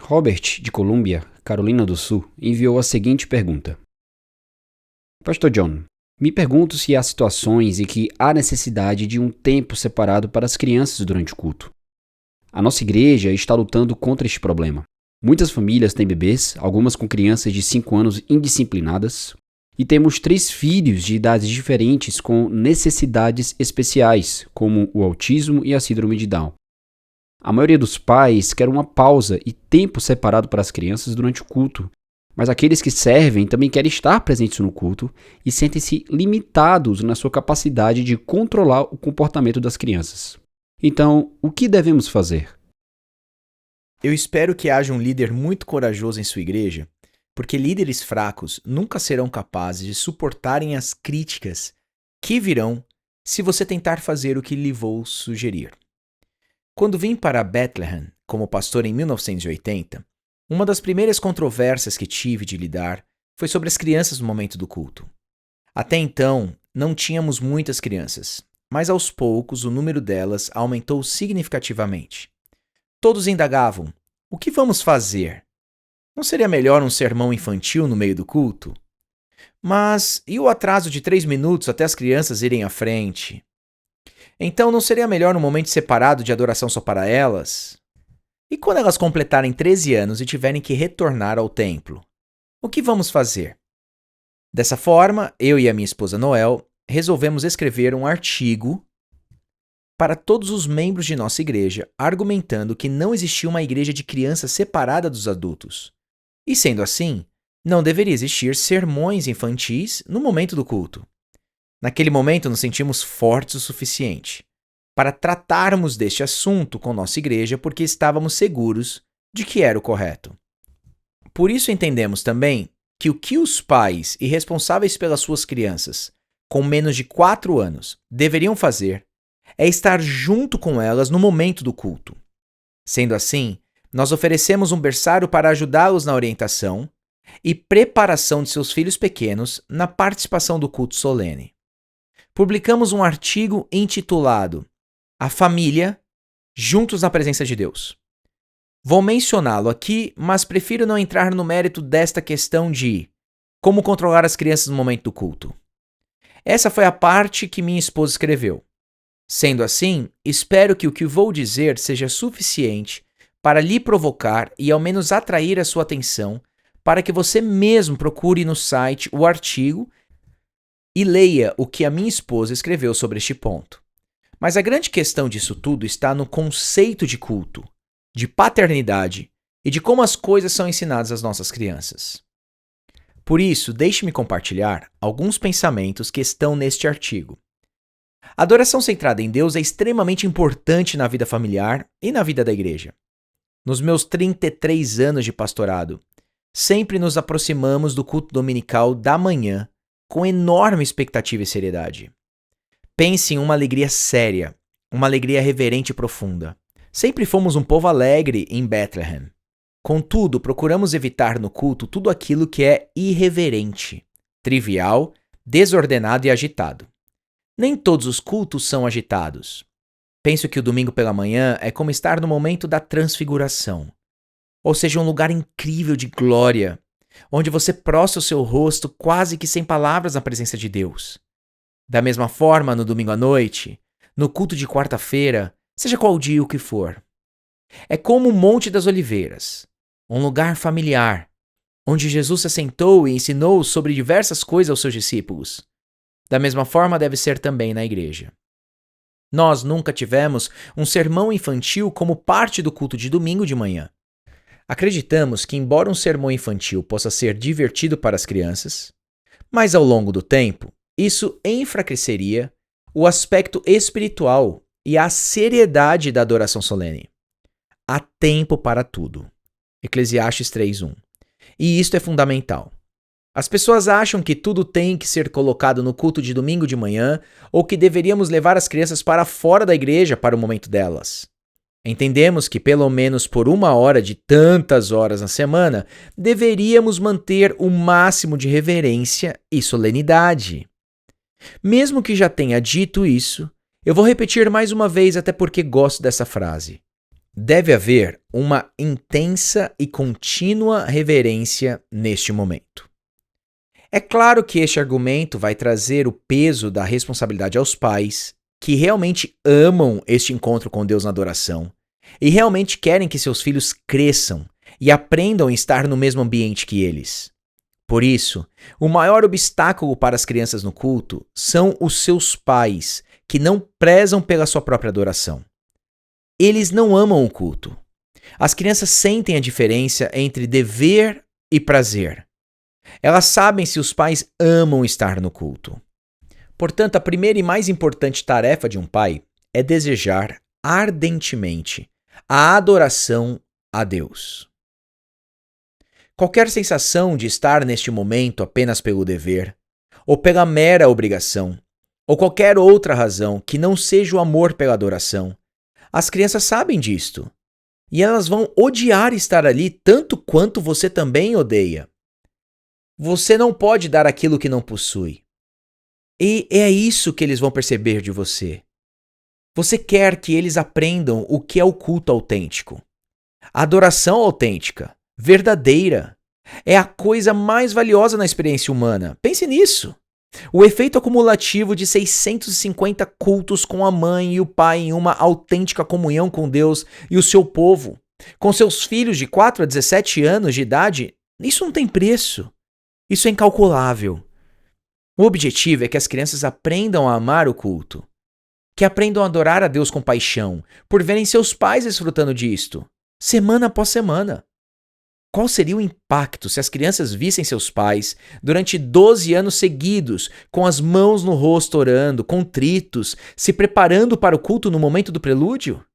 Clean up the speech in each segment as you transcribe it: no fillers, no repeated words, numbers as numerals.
Robert, de Colômbia, Carolina do Sul, enviou a seguinte pergunta. Pastor John, me pergunto se há situações em que há necessidade de um tempo separado para as crianças durante o culto. A nossa igreja está lutando contra este problema. Muitas famílias têm bebês, algumas com crianças de 5 anos indisciplinadas, e temos 3 filhos de idades diferentes com necessidades especiais, como o autismo e a síndrome de Down. A maioria dos pais quer uma pausa e tempo separado para as crianças durante o culto, mas aqueles que servem também querem estar presentes no culto e sentem-se limitados na sua capacidade de controlar o comportamento das crianças. Então, o que devemos fazer? Eu espero que haja um líder muito corajoso em sua igreja, porque líderes fracos nunca serão capazes de suportarem as críticas que virão se você tentar fazer o que lhe vou sugerir. Quando vim para Bethlehem como pastor em 1980, uma das primeiras controvérsias que tive de lidar foi sobre as crianças no momento do culto. Até então, não tínhamos muitas crianças, mas aos poucos o número delas aumentou significativamente. Todos indagavam: o que vamos fazer? Não seria melhor um sermão infantil no meio do culto? Mas e o atraso de 3 minutos até as crianças irem à frente? Então não seria melhor um momento separado de adoração só para elas? E quando elas completarem 13 anos e tiverem que retornar ao templo? O que vamos fazer? Dessa forma, eu e a minha esposa Noel resolvemos escrever um artigo para todos os membros de nossa igreja, argumentando que não existia uma igreja de crianças separada dos adultos. E sendo assim, não deveria existir sermões infantis no momento do culto. Naquele momento nos sentimos fortes o suficiente para tratarmos deste assunto com nossa igreja porque estávamos seguros de que era o correto. Por isso entendemos também que o que os pais e responsáveis pelas suas crianças com menos de 4 anos deveriam fazer é estar junto com elas no momento do culto. Sendo assim, nós oferecemos um berçário para ajudá-los na orientação e preparação de seus filhos pequenos na participação do culto solene. Publicamos um artigo intitulado A Família, Juntos na Presença de Deus. Vou mencioná-lo aqui, mas prefiro não entrar no mérito desta questão de como controlar as crianças no momento do culto. Essa foi a parte que minha esposa escreveu. Sendo assim, espero que o que vou dizer seja suficiente para lhe provocar e ao menos atrair a sua atenção para que você mesmo procure no site o artigo e leia o que a minha esposa escreveu sobre este ponto. Mas a grande questão disso tudo está no conceito de culto, de paternidade e de como as coisas são ensinadas às nossas crianças. Por isso, deixe-me compartilhar alguns pensamentos que estão neste artigo. A adoração centrada em Deus é extremamente importante na vida familiar e na vida da igreja. Nos meus 33 anos de pastorado, sempre nos aproximamos do culto dominical da manhã com enorme expectativa e seriedade. Pense em uma alegria séria, uma alegria reverente e profunda. Sempre fomos um povo alegre em Bethlehem. Contudo, procuramos evitar no culto tudo aquilo que é irreverente, trivial, desordenado e agitado. Nem todos os cultos são agitados. Penso que o domingo pela manhã é como estar no momento da transfiguração, ou seja, um lugar incrível de glória, onde você prostra o seu rosto quase que sem palavras na presença de Deus. Da mesma forma, no domingo à noite, no culto de quarta-feira, seja qual dia o que for. É como o Monte das Oliveiras, um lugar familiar, onde Jesus se assentou e ensinou sobre diversas coisas aos seus discípulos. Da mesma forma deve ser também na igreja. Nós nunca tivemos um sermão infantil como parte do culto de domingo de manhã. Acreditamos que, embora um sermão infantil possa ser divertido para as crianças, mas ao longo do tempo, isso enfraqueceria o aspecto espiritual e a seriedade da adoração solene. Há tempo para tudo. Eclesiastes 3:1. E isto é fundamental. As pessoas acham que tudo tem que ser colocado no culto de domingo de manhã ou que deveríamos levar as crianças para fora da igreja para o momento delas. Entendemos que pelo menos por 1 hora de tantas horas na semana, deveríamos manter o máximo de reverência e solenidade. Mesmo que já tenha dito isso, eu vou repetir mais uma vez até porque gosto dessa frase. Deve haver uma intensa e contínua reverência neste momento. É claro que este argumento vai trazer o peso da responsabilidade aos pais, que realmente amam este encontro com Deus na adoração e realmente querem que seus filhos cresçam e aprendam a estar no mesmo ambiente que eles. Por isso, o maior obstáculo para as crianças no culto são os seus pais, que não prezam pela sua própria adoração. Eles não amam o culto. As crianças sentem a diferença entre dever e prazer. Elas sabem se os pais amam estar no culto. Portanto, a primeira e mais importante tarefa de um pai é desejar ardentemente a adoração a Deus. Qualquer sensação de estar neste momento apenas pelo dever, ou pela mera obrigação, ou qualquer outra razão que não seja o amor pela adoração, as crianças sabem disto. E elas vão odiar estar ali tanto quanto você também odeia. Você não pode dar aquilo que não possui. E é isso que eles vão perceber de você. Você quer que eles aprendam o que é o culto autêntico. A adoração autêntica, verdadeira, é a coisa mais valiosa na experiência humana. Pense nisso. O efeito acumulativo de 650 cultos com a mãe e o pai em uma autêntica comunhão com Deus e o seu povo, com seus filhos de 4 a 17 anos de idade, isso não tem preço. Isso é incalculável. O objetivo é que as crianças aprendam a amar o culto, que aprendam a adorar a Deus com paixão, por verem seus pais desfrutando disto, semana após semana. Qual seria o impacto se as crianças vissem seus pais durante 12 anos seguidos, com as mãos no rosto orando, contritos, se preparando para o culto no momento do prelúdio?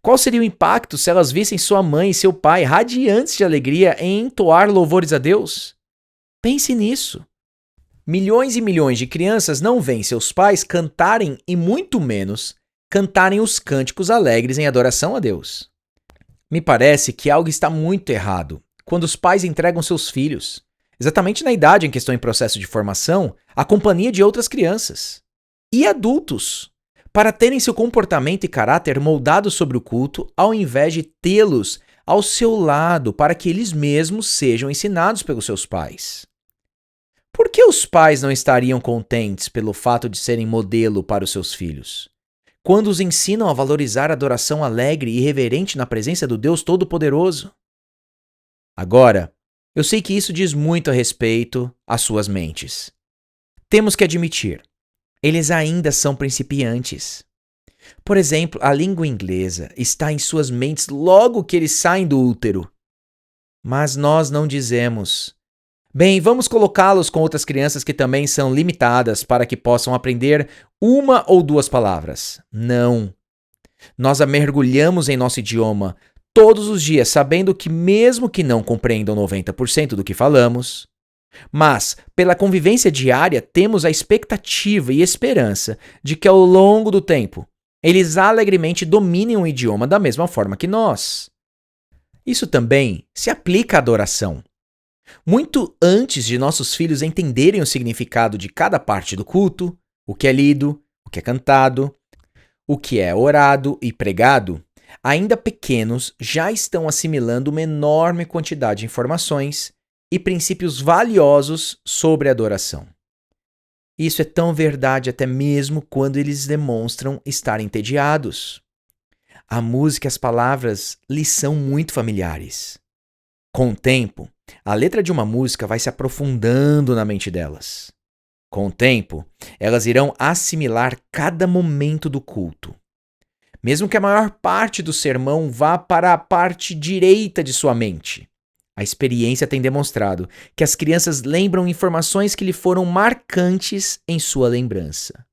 Qual seria o impacto se elas vissem sua mãe e seu pai radiantes de alegria em entoar louvores a Deus? Pense nisso. Milhões e milhões de crianças não veem seus pais cantarem e muito menos cantarem os cânticos alegres em adoração a Deus. Me parece que algo está muito errado quando os pais entregam seus filhos, exatamente na idade em que estão em processo de formação, à companhia de outras crianças e adultos, para terem seu comportamento e caráter moldados sobre o culto, ao invés de tê-los ao seu lado para que eles mesmos sejam ensinados pelos seus pais. Por que os pais não estariam contentes pelo fato de serem modelo para os seus filhos, quando os ensinam a valorizar a adoração alegre e reverente na presença do Deus Todo-Poderoso? Agora, eu sei que isso diz muito a respeito às suas mentes. Temos que admitir, eles ainda são principiantes. Por exemplo, a língua inglesa está em suas mentes logo que eles saem do útero. Mas nós não dizemos: bem, vamos colocá-los com outras crianças que também são limitadas para que possam aprender uma ou duas palavras. Não. Nós a mergulhamos em nosso idioma todos os dias, sabendo que mesmo que não compreendam 90% do que falamos, mas, pela convivência diária, temos a expectativa e esperança de que ao longo do tempo, eles alegremente dominem o idioma da mesma forma que nós. Isso também se aplica à adoração. Muito antes de nossos filhos entenderem o significado de cada parte do culto, o que é lido, o que é cantado, o que é orado e pregado, ainda pequenos já estão assimilando uma enorme quantidade de informações e princípios valiosos sobre a adoração. Isso é tão verdade até mesmo quando eles demonstram estar entediados. A música e as palavras lhes são muito familiares. Com o tempo, a letra de uma música vai se aprofundando na mente delas. Com o tempo, elas irão assimilar cada momento do culto. Mesmo que a maior parte do sermão vá para a parte direita de sua mente, a experiência tem demonstrado que as crianças lembram informações que lhe foram marcantes em sua lembrança.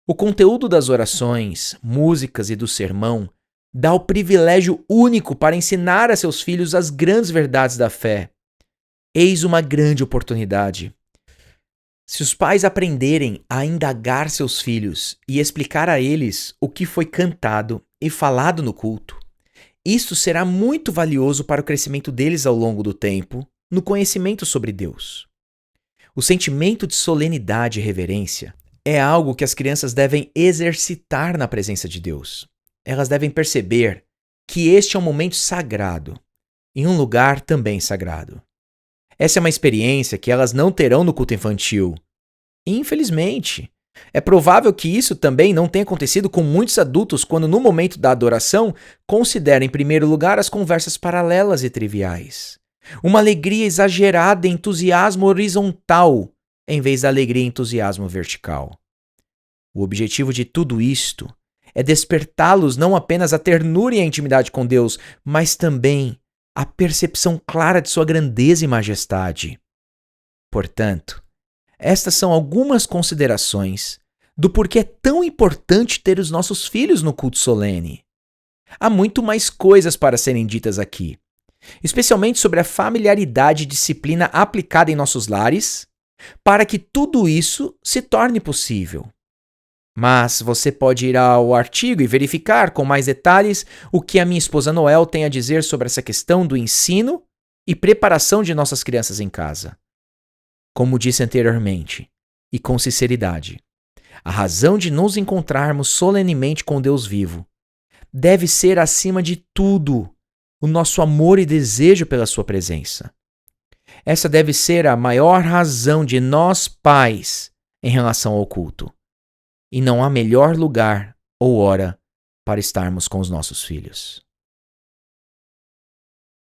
O conteúdo das orações, músicas e do sermão dá o privilégio único para ensinar a seus filhos as grandes verdades da fé. Eis uma grande oportunidade. Se os pais aprenderem a indagar seus filhos e explicar a eles o que foi cantado e falado no culto, isso será muito valioso para o crescimento deles ao longo do tempo, no conhecimento sobre Deus. O sentimento de solenidade e reverência é algo que as crianças devem exercitar na presença de Deus. Elas devem perceber que este é um momento sagrado, em um lugar também sagrado. Essa é uma experiência que elas não terão no culto infantil. Infelizmente, é provável que isso também não tenha acontecido com muitos adultos quando, no momento da adoração, consideram em primeiro lugar as conversas paralelas e triviais. Uma alegria exagerada e entusiasmo horizontal, em vez da alegria e entusiasmo vertical. O objetivo de tudo isto é despertá-los não apenas a ternura e a intimidade com Deus, mas também a percepção clara de sua grandeza e majestade. Portanto, estas são algumas considerações do porquê é tão importante ter os nossos filhos no culto solene. Há muito mais coisas para serem ditas aqui, especialmente sobre a familiaridade e disciplina aplicada em nossos lares, para que tudo isso se torne possível. Mas você pode ir ao artigo e verificar com mais detalhes o que a minha esposa Noel tem a dizer sobre essa questão do ensino e preparação de nossas crianças em casa. Como disse anteriormente, e com sinceridade, a razão de nos encontrarmos solenemente com Deus vivo deve ser, acima de tudo, o nosso amor e desejo pela sua presença. Essa deve ser a maior razão de nós pais em relação ao culto. E não há melhor lugar ou hora para estarmos com os nossos filhos.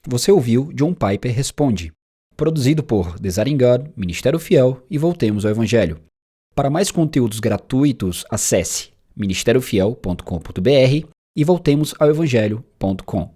Você ouviu John Piper Responde, produzido por Desiring God, Ministério Fiel e Voltemos ao Evangelho. Para mais conteúdos gratuitos, acesse ministériofiel.com.br e voltemosaoevangelho.com.